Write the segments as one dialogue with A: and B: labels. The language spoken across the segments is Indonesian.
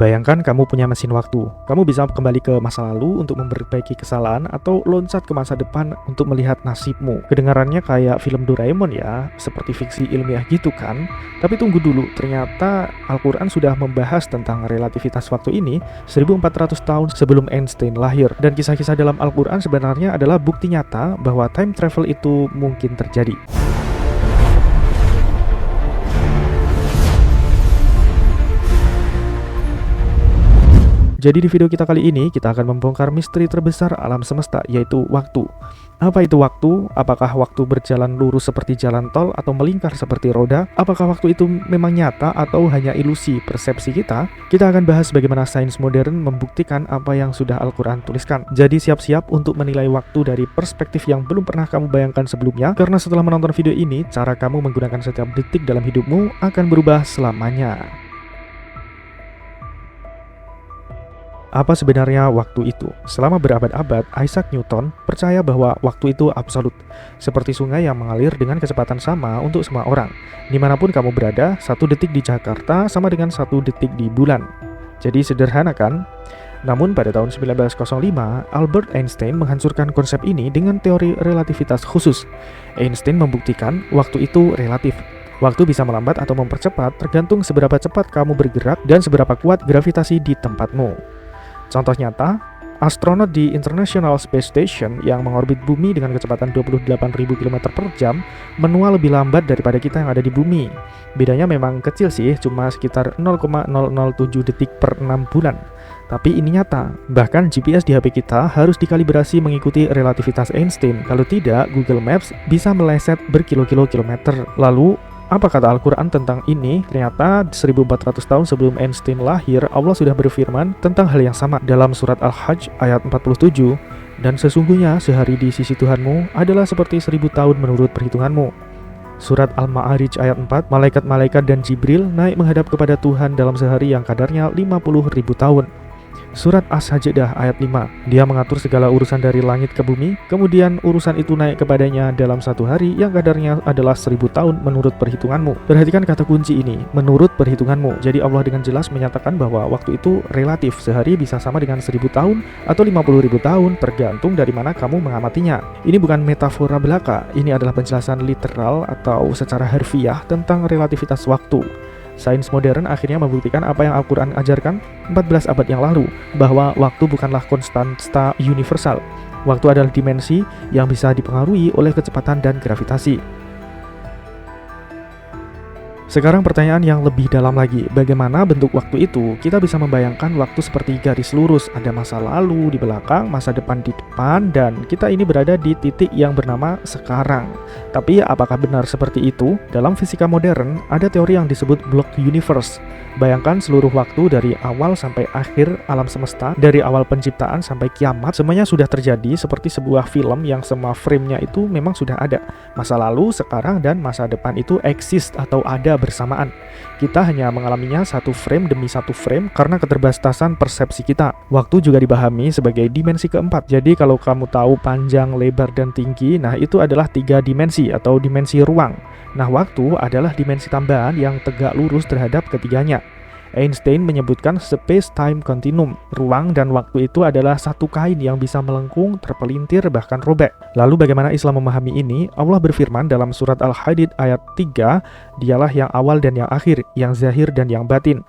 A: Bayangkan kamu punya mesin waktu. Kamu bisa kembali ke masa lalu untuk memperbaiki kesalahan atau loncat ke masa depan untuk melihat nasibmu. Kedengarannya kayak film Doraemon ya, seperti fiksi ilmiah gitu kan? Tapi tunggu dulu, ternyata Al-Quran sudah membahas tentang relativitas waktu ini 1400 tahun sebelum Einstein lahir. Dan kisah-kisah dalam Al-Quran sebenarnya adalah bukti nyata bahwa time travel itu mungkin terjadi. Jadi di video kita kali ini, kita akan membongkar misteri terbesar alam semesta, yaitu waktu. Apa itu waktu? Apakah waktu berjalan lurus seperti jalan tol atau melingkar seperti roda? Apakah waktu itu memang nyata atau hanya ilusi persepsi kita? Kita akan bahas bagaimana sains modern membuktikan apa yang sudah Al-Quran tuliskan. Jadi siap-siap untuk menilai waktu dari perspektif yang belum pernah kamu bayangkan sebelumnya, karena setelah menonton video ini, cara kamu menggunakan setiap detik dalam hidupmu akan berubah selamanya. Apa sebenarnya waktu itu? Selama berabad-abad, Isaac Newton percaya bahwa waktu itu absolut, seperti sungai yang mengalir dengan kecepatan sama untuk semua orang. Dimanapun kamu berada, 1 detik di Jakarta sama dengan 1 detik di bulan. Jadi sederhana kan? Namun pada tahun 1905, Albert Einstein menghancurkan konsep ini dengan teori relativitas khusus. Einstein membuktikan waktu itu relatif. Waktu bisa melambat atau mempercepat tergantung seberapa cepat kamu bergerak dan seberapa kuat gravitasi di tempatmu. Contoh nyata, astronot di International Space Station yang mengorbit bumi dengan kecepatan 28.000 km per jam menua lebih lambat daripada kita yang ada di bumi. Bedanya memang kecil sih, cuma sekitar 0,007 detik per 6 bulan. Tapi ini nyata, bahkan GPS di HP kita harus dikalibrasi mengikuti relativitas Einstein. Kalau tidak, Google Maps bisa meleset berkilo-kilo kilometer. Lalu, apa kata Al-Quran tentang ini? Ternyata 1400 tahun sebelum Einstein lahir, Allah sudah berfirman tentang hal yang sama dalam surat Al-Hajj ayat 47. Dan sesungguhnya sehari di sisi Tuhanmu adalah seperti 1000 tahun menurut perhitunganmu. Surat Al-Ma'arij ayat 4, malaikat-malaikat dan Jibril naik menghadap kepada Tuhan dalam sehari yang kadarnya 50.000 tahun. Surat As-Sajdah ayat 5, dia mengatur segala urusan dari langit ke bumi, kemudian urusan itu naik kepadanya dalam 1 hari yang kadarnya adalah 1000 tahun menurut perhitunganmu. Perhatikan kata kunci ini, menurut perhitunganmu. Jadi Allah dengan jelas menyatakan bahwa waktu itu relatif, sehari bisa sama dengan 1000 tahun atau 50.000 tahun, tergantung dari mana kamu mengamatinya. Ini bukan metafora belaka, ini adalah penjelasan literal atau secara harfiah tentang relativitas waktu. Sains modern akhirnya membuktikan apa yang Al-Quran ajarkan 14 abad yang lalu, bahwa waktu bukanlah konstanta universal. Waktu adalah dimensi yang bisa dipengaruhi oleh kecepatan dan gravitasi. Sekarang pertanyaan yang lebih dalam lagi, bagaimana bentuk waktu itu? Kita bisa membayangkan waktu seperti garis lurus, ada masa lalu di belakang, masa depan di depan, dan kita ini berada di titik yang bernama sekarang. Tapi apakah benar seperti itu? Dalam fisika modern, ada teori yang disebut block universe. Bayangkan seluruh waktu dari awal sampai akhir alam semesta, dari awal penciptaan sampai kiamat, semuanya sudah terjadi seperti sebuah film yang semua frame-nya itu memang sudah ada. Masa lalu, sekarang, dan masa depan itu exist atau ada bersamaan. Kita hanya mengalaminya satu frame demi satu frame karena keterbatasan persepsi kita. Waktu juga dipahami sebagai dimensi keempat. Jadi kalau kamu tahu panjang, lebar, dan tinggi, nah itu adalah 3 dimensi atau dimensi ruang. Nah waktu adalah dimensi tambahan yang tegak lurus terhadap ketiganya. Einstein menyebutkan space-time continuum. Ruang dan waktu itu adalah satu kain yang bisa melengkung, terpelintir, bahkan robek. Lalu bagaimana Islam memahami ini? Allah berfirman dalam surat Al-Hadid ayat 3, dialah yang awal dan yang akhir, yang zahir dan yang batin.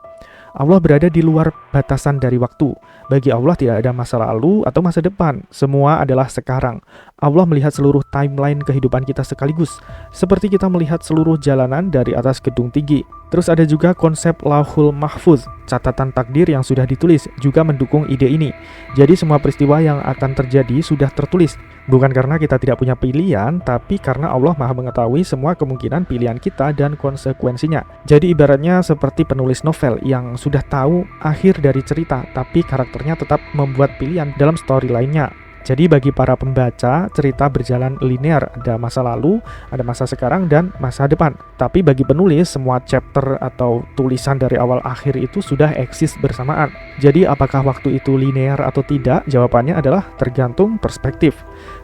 A: Allah berada di luar batasan dari waktu. Bagi Allah tidak ada masa lalu atau masa depan. Semua adalah sekarang. Allah melihat seluruh timeline kehidupan kita sekaligus, seperti kita melihat seluruh jalanan dari atas gedung tinggi. Terus ada juga konsep Lauhul Mahfuz, catatan takdir yang sudah ditulis, juga mendukung ide ini. Jadi semua peristiwa yang akan terjadi sudah tertulis. Bukan karena kita tidak punya pilihan, tapi karena Allah Maha mengetahui semua kemungkinan pilihan kita dan konsekuensinya. Jadi ibaratnya seperti penulis novel yang sudah tahu akhir dari cerita, tapi karakternya tetap membuat pilihan dalam story lainnya. Jadi bagi para pembaca, cerita berjalan linear, ada masa lalu, ada masa sekarang, dan masa depan. Tapi bagi penulis, semua chapter atau tulisan dari awal akhir itu sudah eksis bersamaan. Jadi apakah waktu itu linear atau tidak? Jawabannya adalah tergantung perspektif.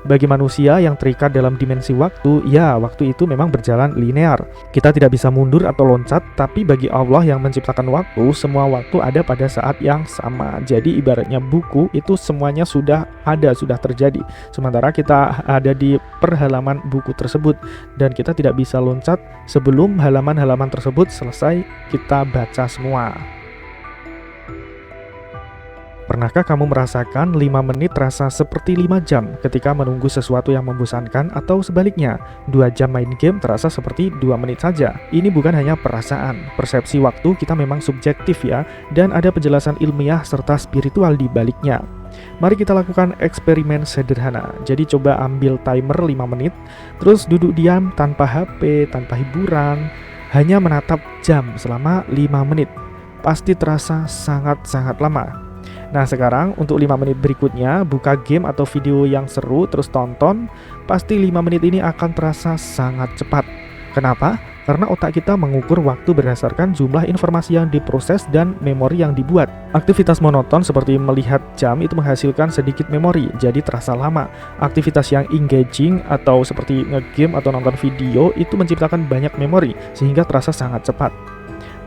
A: Bagi manusia yang terikat dalam dimensi waktu, ya waktu itu memang berjalan linear. Kita tidak bisa mundur atau loncat, tapi bagi Allah yang menciptakan waktu, semua waktu ada pada saat yang sama. Jadi ibaratnya buku itu semuanya sudah ada, sudah terjadi. Sementara kita ada di perhalaman buku tersebut dan kita tidak bisa loncat sebelum halaman-halaman tersebut selesai kita baca semua. Pernahkah kamu merasakan 5 menit terasa seperti 5 jam ketika menunggu sesuatu yang membosankan, atau sebaliknya 2 jam main game terasa seperti 2 menit saja? Ini bukan hanya perasaan. Persepsi waktu kita memang subjektif ya, dan ada penjelasan ilmiah serta spiritual di baliknya. Mari kita lakukan eksperimen sederhana. Jadi coba ambil timer 5 menit, terus duduk diam tanpa HP, tanpa hiburan, hanya menatap jam selama 5 menit. Pasti terasa sangat-sangat lama. Nah sekarang untuk 5 menit berikutnya, buka game atau video yang seru terus tonton. Pasti 5 menit ini akan terasa sangat cepat. Kenapa? Karena otak kita mengukur waktu berdasarkan jumlah informasi yang diproses dan memori yang dibuat. Aktivitas monoton seperti melihat jam itu menghasilkan sedikit memori, jadi terasa lama. Aktivitas yang engaging atau seperti nge-game atau nonton video itu menciptakan banyak memori, sehingga terasa sangat cepat.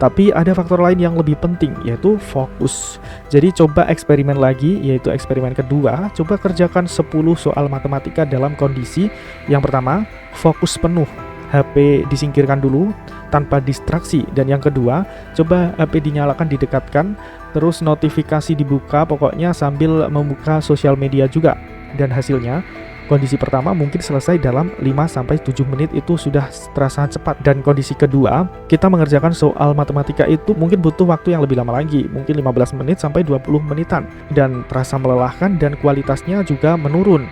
A: Tapi ada faktor lain yang lebih penting, yaitu fokus. Jadi coba eksperimen lagi, yaitu eksperimen kedua. Coba kerjakan 10 soal matematika dalam kondisi yang pertama, fokus penuh. HP disingkirkan dulu tanpa distraksi. Dan yang kedua, coba HP dinyalakan, didekatkan, terus notifikasi dibuka, pokoknya sambil membuka sosial media juga. Dan hasilnya, kondisi pertama mungkin selesai dalam 5-7 menit, itu sudah terasa cepat. Dan kondisi kedua, kita mengerjakan soal matematika itu mungkin butuh waktu yang lebih lama lagi, mungkin 15 menit sampai 20 menitan. Dan terasa melelahkan dan kualitasnya juga menurun.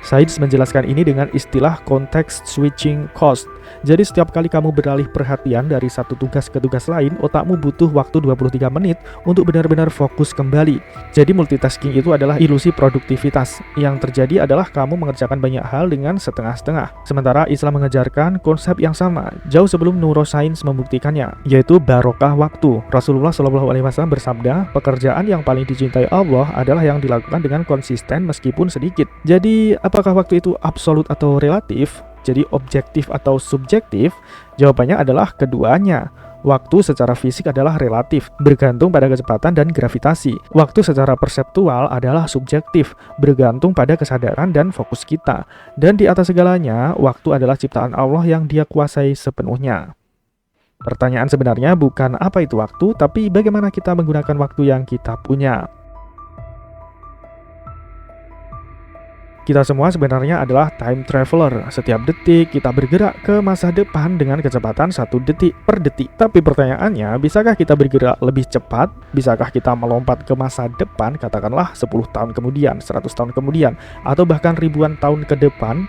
A: Sains menjelaskan ini dengan istilah context switching cost. Jadi setiap kali kamu beralih perhatian dari satu tugas ke tugas lain, otakmu butuh waktu 23 menit untuk benar-benar fokus kembali. Jadi multitasking itu adalah ilusi produktivitas. Yang terjadi adalah kamu mengerjakan banyak hal dengan setengah-setengah. Sementara Islam mengajarkan konsep yang sama jauh sebelum neurosains membuktikannya, yaitu barokah waktu. Rasulullah SAW bersabda, pekerjaan yang paling dicintai Allah adalah yang dilakukan dengan konsisten meskipun sedikit. Jadi apakah waktu itu absolut atau relatif? Jadi objektif atau subjektif? Jawabannya adalah keduanya. Waktu secara fisik adalah relatif, bergantung pada kecepatan dan gravitasi. Waktu secara perseptual adalah subjektif, bergantung pada kesadaran dan fokus kita. Dan di atas segalanya, waktu adalah ciptaan Allah yang Dia kuasai sepenuhnya. Pertanyaan sebenarnya bukan apa itu waktu, tapi bagaimana kita menggunakan waktu yang kita punya. Kita semua sebenarnya adalah time traveler. Setiap detik kita bergerak ke masa depan dengan kecepatan 1 detik per detik. Tapi pertanyaannya, bisakah kita bergerak lebih cepat? Bisakah kita melompat ke masa depan, katakanlah 10 tahun kemudian, 100 tahun kemudian, atau bahkan ribuan tahun ke depan?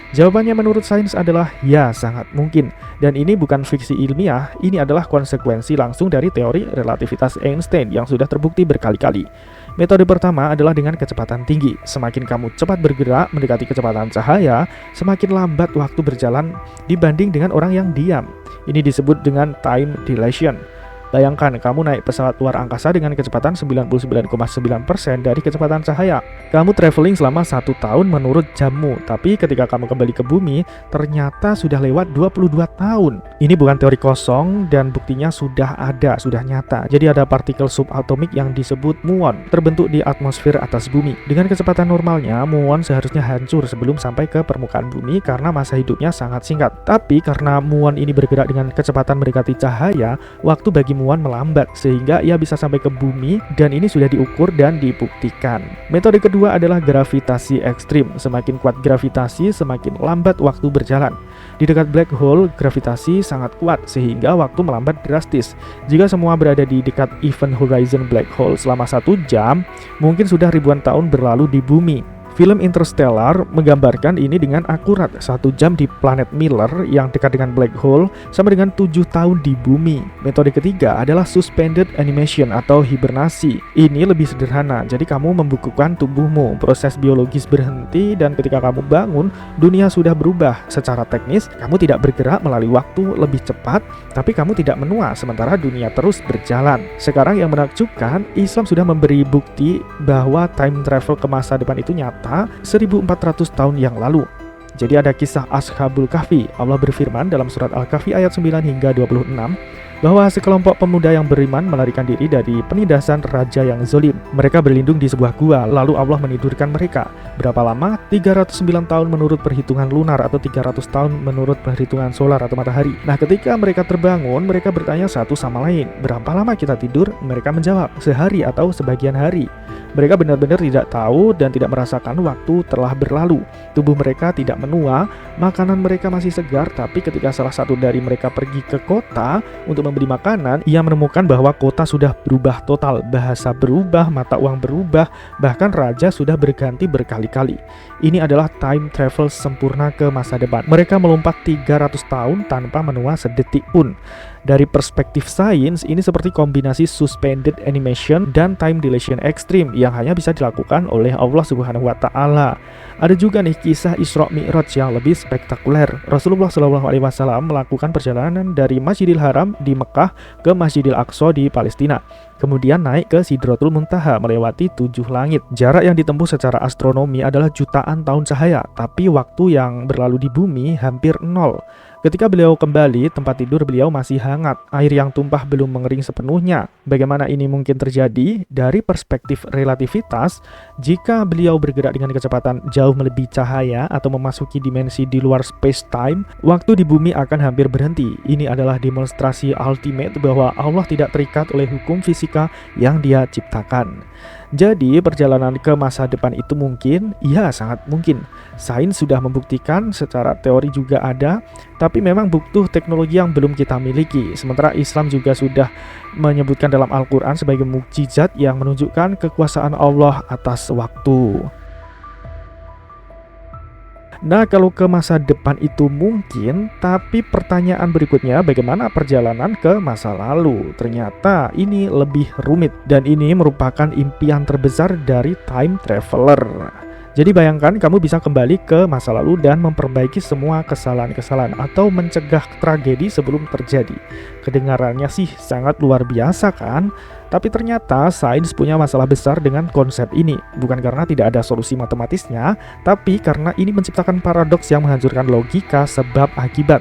A: Jawabannya menurut sains adalah ya, sangat mungkin. Dan ini bukan fiksi ilmiah, ini adalah konsekuensi langsung dari teori relativitas Einstein yang sudah terbukti berkali-kali. Metode pertama adalah dengan kecepatan tinggi. Semakin kamu cepat bergerak mendekati kecepatan cahaya, semakin lambat waktu berjalan dibanding dengan orang yang diam. Ini disebut dengan time dilation. Bayangkan kamu naik pesawat luar angkasa dengan kecepatan 99,9% dari kecepatan cahaya. Kamu traveling selama 1 tahun menurut jammu, tapi ketika kamu kembali ke bumi, ternyata sudah lewat 22 tahun. Ini bukan teori kosong dan buktinya sudah ada, sudah nyata. Jadi ada partikel subatomik yang disebut muon, terbentuk di atmosfer atas bumi. Dengan kecepatan normalnya, muon seharusnya hancur sebelum sampai ke permukaan bumi karena masa hidupnya sangat singkat. Tapi karena muon ini bergerak dengan kecepatan mendekati cahaya, waktu bagi muon melambat sehingga ia bisa sampai ke bumi, dan ini sudah diukur dan dibuktikan. Metode kedua adalah gravitasi ekstrim. Semakin kuat gravitasi, semakin lambat waktu berjalan. Di dekat black hole, gravitasi sangat kuat sehingga waktu melambat drastis. Jika semua berada di dekat event horizon black hole selama 1 jam, mungkin sudah ribuan tahun berlalu di bumi. Film Interstellar menggambarkan ini dengan akurat. 1 jam di planet Miller yang dekat dengan black hole sama dengan 7 tahun di bumi. Metode ketiga adalah suspended animation atau hibernasi. Ini lebih sederhana, jadi kamu membukukan tubuhmu, proses biologis berhenti, dan ketika kamu bangun, dunia sudah berubah. Secara teknis, kamu tidak bergerak melalui waktu lebih cepat, tapi kamu tidak menua sementara dunia terus berjalan. Sekarang yang menakjubkan, Islam sudah memberi bukti bahwa time travel ke masa depan itu nyata 1400 tahun yang lalu. Jadi ada kisah Ashabul Kahfi. Allah berfirman dalam surat Al-Kahfi ayat 9 hingga 26 bahwa sekelompok pemuda yang beriman melarikan diri dari penindasan raja yang zolim. Mereka berlindung di sebuah gua, lalu Allah menidurkan mereka. Berapa lama? 309 tahun menurut perhitungan lunar atau 300 tahun menurut perhitungan solar atau matahari. Nah, ketika mereka terbangun, mereka bertanya satu sama lain, berapa lama kita tidur? Mereka menjawab, sehari atau sebagian hari. Mereka benar-benar tidak tahu dan tidak merasakan waktu telah berlalu. Tubuh mereka tidak menua, makanan mereka masih segar, tapi ketika salah satu dari mereka pergi ke kota untuk membeli makanan, ia menemukan bahwa kota sudah berubah total, bahasa berubah, mata uang berubah, bahkan raja sudah berganti berkali-kali. Ini adalah time travel sempurna ke masa depan. Mereka melompat 300 tahun tanpa menua sedetik pun. Dari perspektif sains, ini seperti kombinasi suspended animation dan time dilation ekstrim yang hanya bisa dilakukan oleh Allah Subhanahu wa Ta'ala. Ada juga nih kisah Isra Mi'raj yang lebih spektakuler. Rasulullah SAW melakukan perjalanan dari Masjidil Haram di Mekah ke Masjidil Aqsa di Palestina. Kemudian naik ke Sidratul Muntaha melewati 7 langit. Jarak yang ditempuh secara astronomi adalah jutaan tahun cahaya, tapi waktu yang berlalu di bumi hampir 0. Ketika beliau kembali, tempat tidur beliau masih hangat. Air yang tumpah belum mengering sepenuhnya. Bagaimana ini mungkin terjadi? Dari perspektif relativitas, jika beliau bergerak dengan kecepatan jauh melebihi cahaya atau memasuki dimensi di luar space-time, waktu di bumi akan hampir berhenti. Ini adalah demonstrasi ultimate bahwa Allah tidak terikat oleh hukum fisika yang Dia ciptakan. Jadi perjalanan ke masa depan itu mungkin? Iya, sangat mungkin. Sains sudah membuktikan, secara teori juga ada, tapi memang butuh teknologi yang belum kita miliki. Sementara Islam juga sudah menyebutkan dalam Al-Quran sebagai mukjizat yang menunjukkan kekuasaan Allah atas waktu. Nah, kalau ke masa depan itu mungkin, tapi pertanyaan berikutnya, bagaimana perjalanan ke masa lalu? Ternyata ini lebih rumit, dan ini merupakan impian terbesar dari time traveler. Jadi bayangkan kamu bisa kembali ke masa lalu dan memperbaiki semua kesalahan-kesalahan atau mencegah tragedi sebelum terjadi. Kedengarannya sih sangat luar biasa kan? Tapi ternyata sains punya masalah besar dengan konsep ini. Bukan karena tidak ada solusi matematisnya, tapi karena ini menciptakan paradoks yang menghancurkan logika sebab akibat.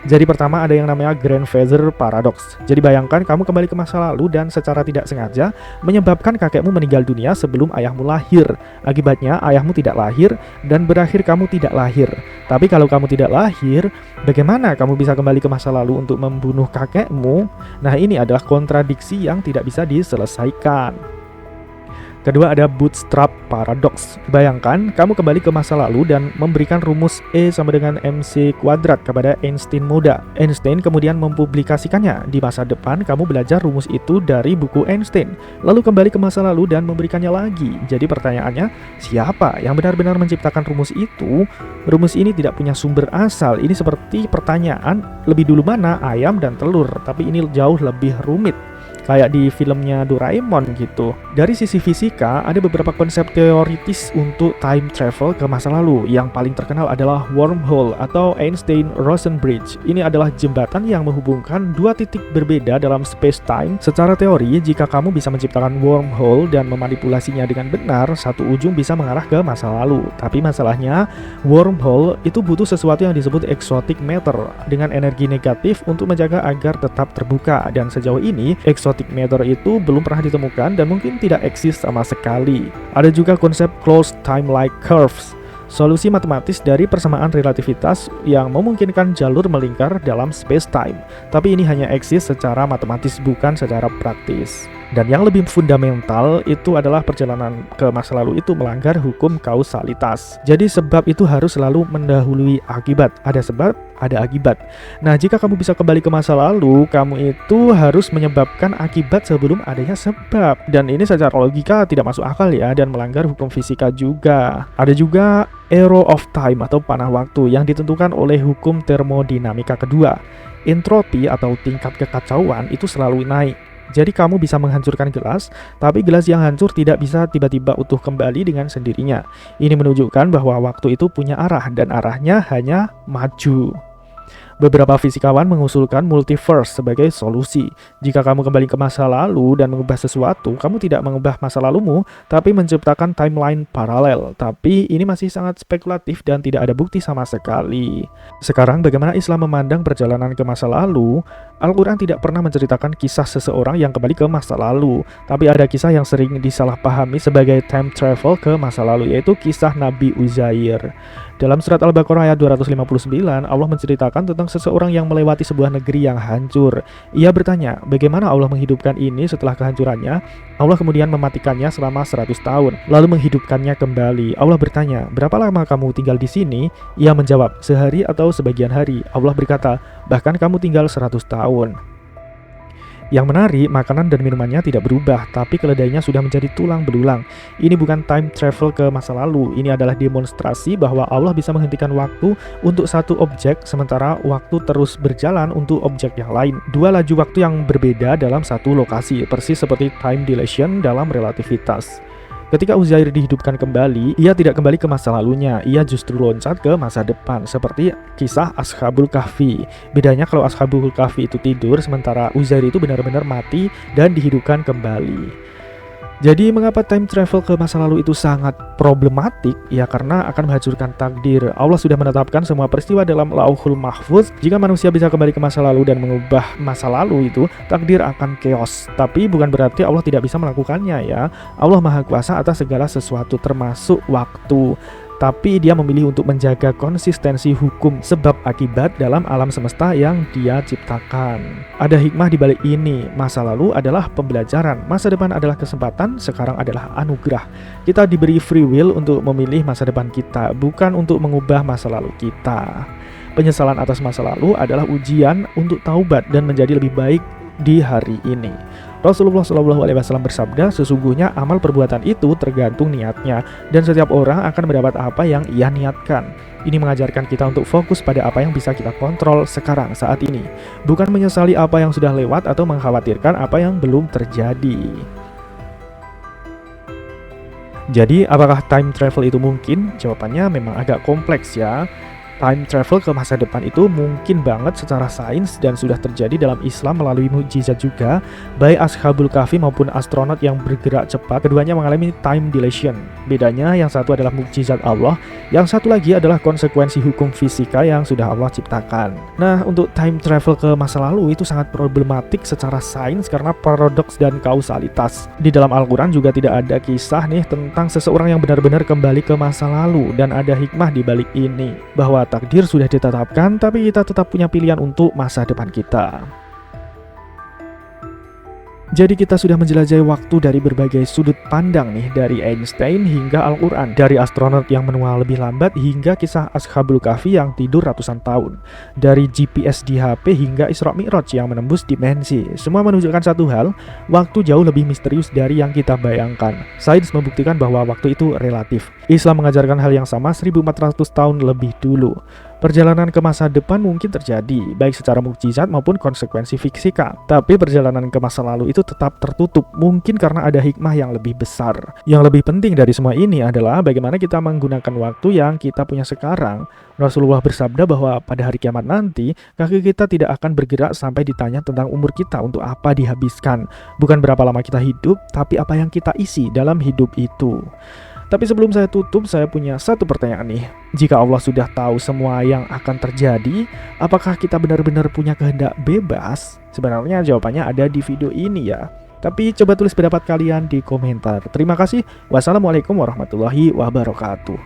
A: Jadi pertama ada yang namanya grandfather paradox. Jadi bayangkan kamu kembali ke masa lalu dan secara tidak sengaja menyebabkan kakekmu meninggal dunia sebelum ayahmu lahir. Akibatnya ayahmu tidak lahir dan berakhir kamu tidak lahir. Tapi kalau kamu tidak lahir, bagaimana kamu bisa kembali ke masa lalu untuk membunuh kakekmu? Nah, ini adalah kontradiksi yang tidak bisa diselesaikan. Kedua ada bootstrap paradox. Bayangkan kamu kembali ke masa lalu dan memberikan rumus E sama dengan MC kuadrat kepada Einstein muda. Einstein kemudian mempublikasikannya. Di masa depan kamu belajar rumus itu dari buku Einstein, lalu kembali ke masa lalu dan memberikannya lagi. Jadi pertanyaannya, siapa yang benar-benar menciptakan rumus itu? Rumus ini tidak punya sumber asal. Ini seperti pertanyaan, lebih dulu mana ayam dan telur? Tapi ini jauh lebih rumit, kayak di filmnya Doraemon gitu. Dari sisi fisika, ada beberapa konsep teoritis untuk time travel ke masa lalu. Yang paling terkenal adalah wormhole atau Einstein-Rosen bridge. Ini adalah jembatan yang menghubungkan dua titik berbeda dalam space-time. Secara teori, jika kamu bisa menciptakan wormhole dan memanipulasinya dengan benar, satu ujung bisa mengarah ke masa lalu. Tapi masalahnya, wormhole itu butuh sesuatu yang disebut exotic matter dengan energi negatif untuk menjaga agar tetap terbuka. Dan sejauh ini, exotic matter itu belum pernah ditemukan dan mungkin tidak eksis sama sekali. Ada juga konsep closed time-like curves, solusi matematis dari persamaan relativitas yang memungkinkan jalur melingkar dalam space-time. Tapi ini hanya eksis secara matematis, bukan secara praktis. Dan yang lebih fundamental itu adalah perjalanan ke masa lalu itu melanggar hukum kausalitas. Jadi sebab itu harus selalu mendahului akibat. Ada sebab, ada akibat. Nah, jika kamu bisa kembali ke masa lalu, kamu itu harus menyebabkan akibat sebelum adanya sebab. Dan ini secara logika tidak masuk akal ya, dan melanggar hukum fisika juga. Ada juga arrow of time atau panah waktu yang ditentukan oleh hukum termodinamika kedua. Entropi atau tingkat kekacauan itu selalu naik. Jadi kamu bisa menghancurkan gelas, tapi gelas yang hancur tidak bisa tiba-tiba utuh kembali dengan sendirinya. Ini menunjukkan bahwa waktu itu punya arah dan arahnya hanya maju. Beberapa fisikawan mengusulkan multiverse sebagai solusi. Jika kamu kembali ke masa lalu dan mengubah sesuatu, kamu tidak mengubah masa lalumu, tapi menciptakan timeline paralel. Tapi ini masih sangat spekulatif dan tidak ada bukti sama sekali. Sekarang, bagaimana Islam memandang perjalanan ke masa lalu? Al-Quran tidak pernah menceritakan kisah seseorang yang kembali ke masa lalu, tapi ada kisah yang sering disalahpahami sebagai time travel ke masa lalu, yaitu kisah Nabi Uzair. Dalam surat Al-Baqarah ayat 259, Allah menceritakan tentang seseorang yang melewati sebuah negeri yang hancur. Ia bertanya, bagaimana Allah menghidupkan ini setelah kehancurannya? Allah kemudian mematikannya selama 100 tahun, lalu menghidupkannya kembali. Allah bertanya, berapa lama kamu tinggal di sini? Ia menjawab, sehari atau sebagian hari. Allah berkata, bahkan kamu tinggal 100 tahun. Yang menarik, makanan dan minumannya tidak berubah, tapi keledainya sudah menjadi tulang belulang. Ini bukan time travel ke masa lalu, ini adalah demonstrasi bahwa Allah bisa menghentikan waktu untuk satu objek, sementara waktu terus berjalan untuk objek yang lain. Dua laju waktu yang berbeda dalam satu lokasi, persis seperti time dilation dalam relativitas. Ketika Uzair dihidupkan kembali, ia tidak kembali ke masa lalunya, ia justru loncat ke masa depan, seperti kisah Ashabul Kahfi. Bedanya kalau Ashabul Kahfi itu tidur, sementara Uzair itu benar-benar mati dan dihidupkan kembali. Jadi mengapa time travel ke masa lalu itu sangat problematik? Ya karena akan menghancurkan takdir. Allah sudah menetapkan semua peristiwa dalam Lauhul Mahfuz. Jika manusia bisa kembali ke masa lalu dan mengubah masa lalu itu, takdir akan chaos. Tapi bukan berarti Allah tidak bisa melakukannya ya. Allah Maha Kuasa atas segala sesuatu termasuk waktu. Tapi dia memilih untuk menjaga konsistensi hukum sebab akibat dalam alam semesta yang dia ciptakan. Ada hikmah di balik ini. Masa lalu adalah pembelajaran, masa depan adalah kesempatan, sekarang adalah anugerah. Kita diberi free will untuk memilih masa depan kita, bukan untuk mengubah masa lalu kita. Penyesalan atas masa lalu adalah ujian untuk taubat dan menjadi lebih baik di hari ini. Rasulullah SAW bersabda, sesungguhnya amal perbuatan itu tergantung niatnya, dan setiap orang akan mendapat apa yang ia niatkan. Ini mengajarkan kita untuk fokus pada apa yang bisa kita kontrol sekarang saat ini, bukan menyesali apa yang sudah lewat atau mengkhawatirkan apa yang belum terjadi. Jadi, apakah time travel itu mungkin? Jawabannya memang agak kompleks ya. Time travel ke masa depan itu mungkin banget secara sains dan sudah terjadi dalam Islam melalui mukjizat juga. Baik Ashabul Kahfi maupun astronot yang bergerak cepat, keduanya mengalami time dilation. Bedanya yang satu adalah mukjizat Allah, yang satu lagi adalah konsekuensi hukum fisika yang sudah Allah ciptakan. Nah, untuk time travel ke masa lalu itu sangat problematik secara sains karena paradoks dan kausalitas. Di dalam Al-Quran juga tidak ada kisah nih tentang seseorang yang benar-benar kembali ke masa lalu, dan ada hikmah di balik ini, bahwa takdir sudah ditetapkan, tapi kita tetap punya pilihan untuk masa depan kita. Jadi kita sudah menjelajahi waktu dari berbagai sudut pandang nih, dari Einstein hingga Al-Quran, dari astronot yang menua lebih lambat hingga kisah Ashabul Kahfi yang tidur ratusan tahun, dari GPS di HP hingga Isra Mi'raj yang menembus dimensi. Semua menunjukkan satu hal, waktu jauh lebih misterius dari yang kita bayangkan. Sains membuktikan bahwa waktu itu relatif. Islam mengajarkan hal yang sama 1400 tahun lebih dulu. Perjalanan ke masa depan mungkin terjadi, baik secara mukjizat maupun konsekuensi fisika. Tapi perjalanan ke masa lalu itu tetap tertutup, mungkin karena ada hikmah yang lebih besar. Yang lebih penting dari semua ini adalah bagaimana kita menggunakan waktu yang kita punya sekarang. Rasulullah bersabda bahwa pada hari kiamat nanti, kaki kita tidak akan bergerak sampai ditanya tentang umur kita untuk apa dihabiskan. Bukan berapa lama kita hidup, tapi apa yang kita isi dalam hidup itu. Tapi sebelum saya tutup, saya punya satu pertanyaan nih. Jika Allah sudah tahu semua yang akan terjadi, apakah kita benar-benar punya kehendak bebas? Sebenarnya jawabannya ada di video ini ya. Tapi coba tulis pendapat kalian di komentar. Terima kasih. Wassalamualaikum warahmatullahi wabarakatuh.